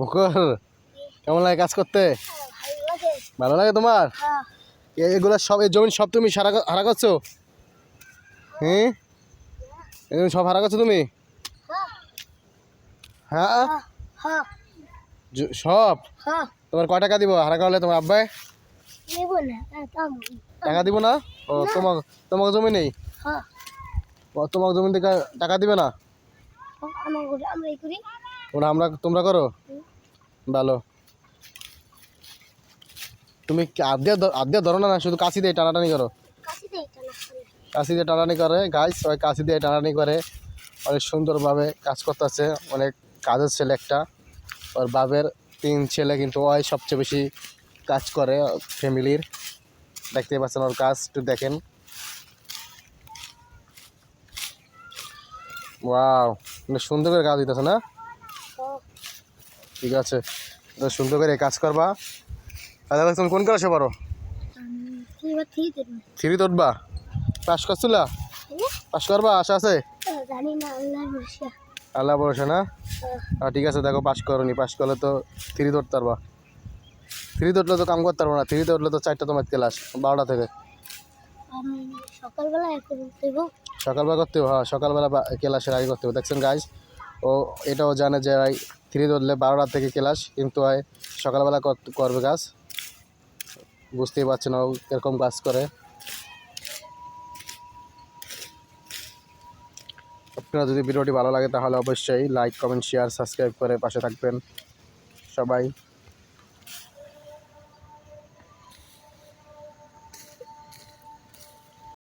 বকর, কেমন লাগে কাজ করতে? ভালো লাগে তোমার? এগুলো সব, এই জমি সব তুমি হারা করছো? হ্যাঁ, এগুলো সব হারা করছো তুমি? হ্যাঁ, সব। তোমার কয় টাকা দিব হারা করলে? তোমার আব্বাই টাকা দিব না? ও, তোমাকে জমি নেই? তোমার জমি থেকে টাকা দিবে না? তোমরা করো ভালো। তুমি আদ্যা ধরো না, শুধু কাশি দিয়ে টানাটানি করো। কাশি দিয়ে টানাটানি করে গাইস, ওই কাশি দিয়ে টানাটানি করে। অনেক সুন্দরভাবে কাজ করতেছে। অনেক কাজের ছেলে একটা। ওর বাবের 3 ছেলে, কিন্তু ওই সবচেয়ে বেশি কাজ করে ফ্যামিলির। দেখতে পাচ্ছেন ওর কাজ, একটু দেখেন। ওয়াও, সুন্দর করে কাজ দিতেছে না? ঠিক আছে, সুন্দর করে কাজ করবা। তাহলে তুমি কোন ক্লাসে পড়ো? 3 উঠবা? পাস করছিলা? পাস করবা আশা আছে? আল্লাহ ভরসা না? ঠিক আছে, দেখো পাস করনি, পাস করলে তো 3 ধরতে পারবা। 3 ধরলে তো কাম করতে পারবো না। 3 ধরলে তো 4টা তোমার ক্লাস, 12টা থেকে। সকালবেলা করতে হবে। হ্যাঁ, সকালবেলা ক্লাসের আগে করতে হবে। দেখছেন গাইজ, ও এটাও জানে যে 3 ধরলে 12টা থেকে ক্লাস, কিন্তু সকালবেলা করবে কাজ। বুঝতেই পারছেন ও এরকম কাজ করে। আপনারা যদি ভিডিওটি ভালো লাগে তাহলে অবশ্যই লাইক, কমেন্ট, শেয়ার, সাবস্ক্রাইব করে পাশে থাকবেন সবাই।